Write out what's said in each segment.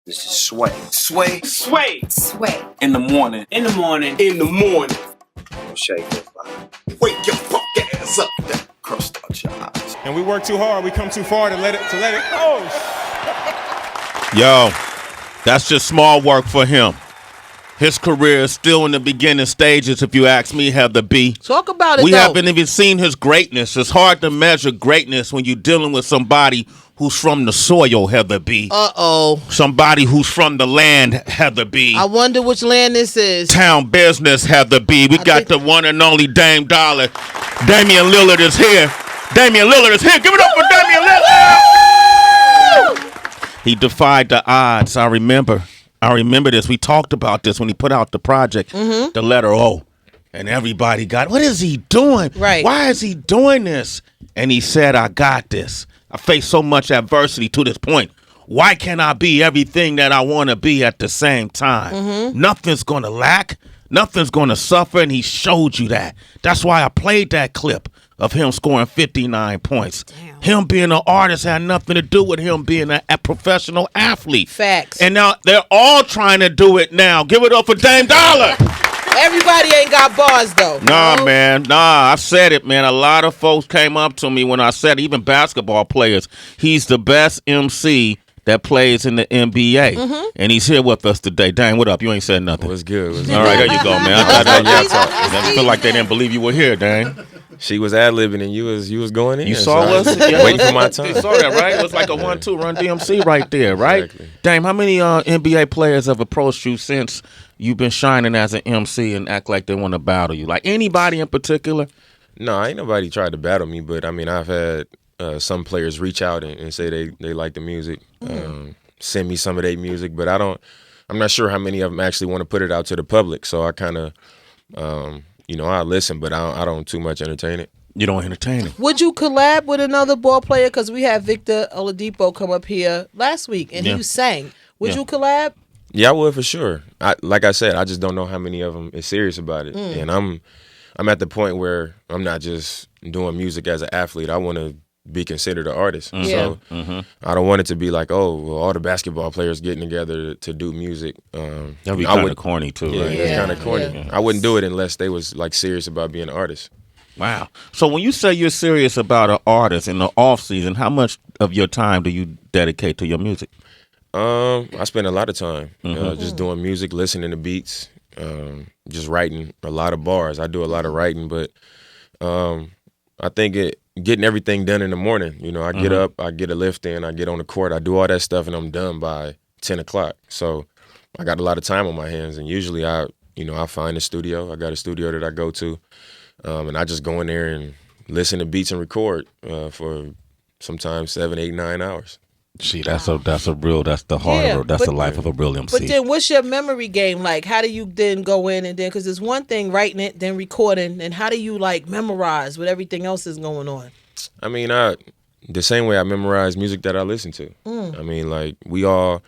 This is Sway. Sway. Sway. Sway. In the morning. In the morning. In the morning. Shake your body. Wake your fuck ass up. That crust out your eyes. And we work too hard. We come too far to let it go. Yo, that's just small work for him. His career is still in the beginning stages, if you ask me, Heather B. Talk about it, We though. haven't even seen his greatness. It's hard to measure greatness when you're dealing with somebody who's from the soil, Heather B. Uh-oh. Somebody who's from the land, Heather B. I wonder which land this is. Town business, Heather B. We got the one and only Dame Dolla. Damian Lillard is here. Damian Lillard is here. Give it up for Damian Lillard. He defied the odds. I remember this. We talked about this when he put out the project, the letter O. And everybody got, what is he doing? Right. Why is he doing this? And he said, I got this. I faced so much adversity to this point. Why can't I be everything that I want to be at the same time? Nothing's going to lack. Nothing's going to suffer. And he showed you that. That's why I played that clip of him scoring 59 points. Damn. Him being an artist had nothing to do with him being a professional athlete. Facts. And now they're all trying to do it now. Give it up for Dame Dolla. Everybody ain't got bars, though. Nah, man. Nah, I said it, man. A lot of folks came up to me when I said, even basketball players, he's the best MC that plays in the NBA. And he's here with us today. Dang, what up? You ain't said nothing. What's good? All right, there you go, man. I thought I feel like they didn't believe you were here, dang. She was ad-libbing and you was going in. You saw us? Waiting for my turn. You saw that, right? It was like a 1-2 Run DMC right there, right? Exactly. Dame, how many NBA players have approached you since you've been shining as an MC and act like they want to battle you? Like anybody in particular? No, ain't nobody tried to battle me, but I mean, I've had some players reach out and say they like the music, send me some of their music, but I'm not sure how many of them actually want to put it out to the public. So I kind of, I listen, but I don't too much entertain it. You don't entertain it. Would you collab with another ball player? Because we had Victor Oladipo come up here last week, and he sang. Would you collab? Yeah, I would for sure. Like I said, I just don't know how many of them is serious about it. And I'm at the point where I'm not just doing music as an athlete. I want to be considered an artist. So I don't want it to be like, oh, well, all the basketball players getting together to do music. That'd be kind of corny too, Yeah, right? it's kind of corny. Yeah. I wouldn't do it unless they was like serious about being an artist. Wow. So when you say you're serious about an artist in the off season, how much of your time do you dedicate to your music? I spend a lot of time just doing music, listening to beats, just writing a lot of bars. I do a lot of writing, but I think getting everything done in the morning. I get up, I get a lift in, I get on the court, I do all that stuff, and I'm done by 10 o'clock. So I got a lot of time on my hands, and usually I find a studio. I got a studio that I go to, and I just go in there and listen to beats and record for sometimes 7, 8, 9 hours. See, that's the life of a real MC. But then what's your memory game like? How do you then go in and then, because it's one thing writing it, then recording, and how do you like memorize what everything else is going on? I mean, the same way I memorize music that I listen to. I mean, like, we all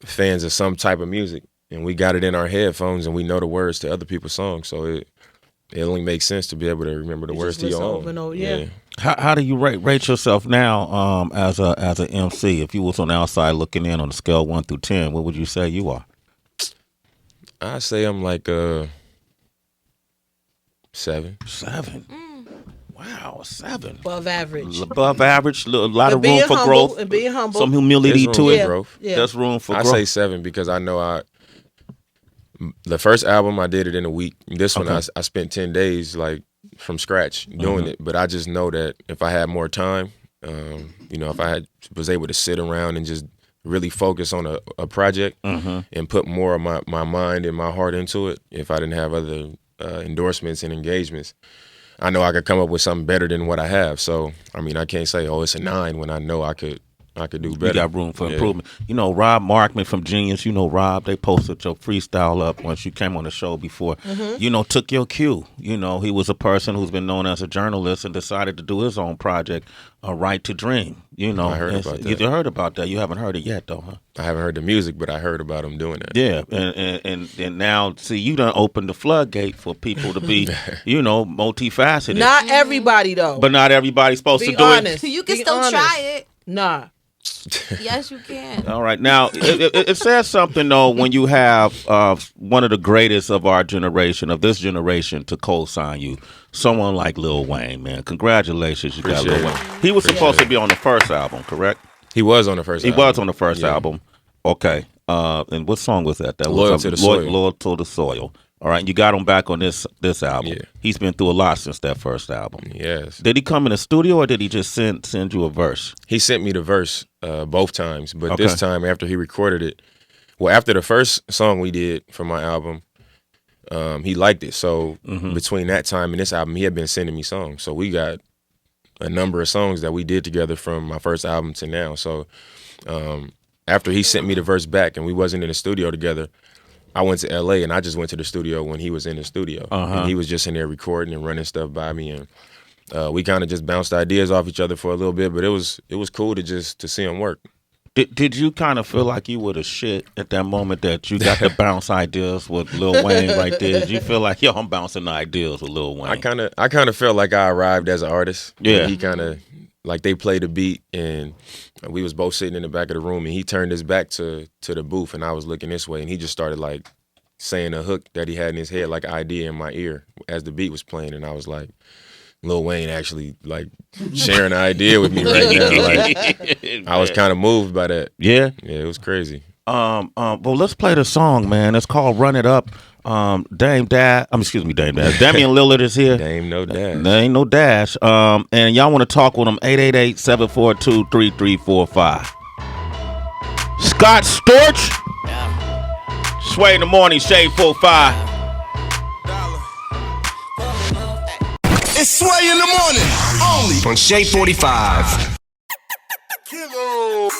fans of some type of music, and we got it in our headphones, and we know the words to other people's songs, so it only makes sense to be able to remember the words to your own. Yeah. How do you rate yourself now as an MC? If you was on the outside looking in on a scale of 1 through 10, what would you say you are? I say I'm like a 7. 7. Wow, 7. Above average. Above average. A lot of being room for humble, growth. and being humble. Some humility There's to room it. for growth. Yeah. There's room for I growth. say 7 because I know the first album I did it in a week. This one I spent 10 days like from scratch doing it. But I just know that if I had more time, if I was able to sit around and just really focus on a project and put more of my mind and my heart into it, if I didn't have other endorsements and engagements, I know I could come up with something better than what I have. So, I mean, I can't say, it's a 9 when I know I could do better. You got room for improvement. Rob Markman from Genius, Rob, they posted your freestyle up once you came on the show before. Took your cue. He was a person who's been known as a journalist and decided to do his own project, Right to Dream. I heard about that. You heard about that. You haven't heard it yet, though, huh? I haven't heard the music, but I heard about him doing that. Yeah, and now, see, you done opened the floodgate for people to be, multifaceted. Not everybody, though. But not everybody's supposed to do honest. it. You can still try it. Nah. Yes, you can. All right. Now, it says something, though, when you have one of the greatest of our generation, of this generation, to co-sign you. Someone like Lil Wayne, man. Congratulations. You got Lil Wayne. He was supposed to be on the first album, correct? He was on the first album. He was on the first album. Okay. And what song was that? That was Loyal to the Soil. Loyal to the Soil. All right. You got him back on this album. Yeah. He's been through a lot since that first album. Yes. Did he come in the studio or did he just send you a verse? He sent me the verse both times, but this time after he recorded it, well, after the first song we did for my album, he liked it. So between that time and this album, he had been sending me songs. So we got a number of songs that we did together from my first album to now. So after he sent me the verse back and we wasn't in the studio together, I went to LA and I just went to the studio when he was in the studio. And he was just in there recording and running stuff by me, and we kind of just bounced ideas off each other for a little bit, but it was cool to see him work. Did you kind of feel like you were the shit at that moment that you got to bounce ideas with Lil Wayne right there? Did you feel like, yo, I'm bouncing ideas with Lil Wayne? I kind of felt like I arrived as an artist. Yeah. He kind of, like, they played a beat and we was both sitting in the back of the room and he turned his back to the booth and I was looking this way and he just started like saying a hook that he had in his head, like an idea in my ear as the beat was playing, and I was like, Lil Wayne actually like sharing an idea with me right now. Like, I was kind of moved by that. Yeah? Yeah, it was crazy. Well, let's play the song, man. It's called Run It Up. Damian Lillard is here. Dame No Dash. There ain't no dash. And y'all want to talk with him, 888-742-3345. Scott Storch. Sway in the morning, Shade 45. It's Sway in the morning, only On Shade 45. Kilo.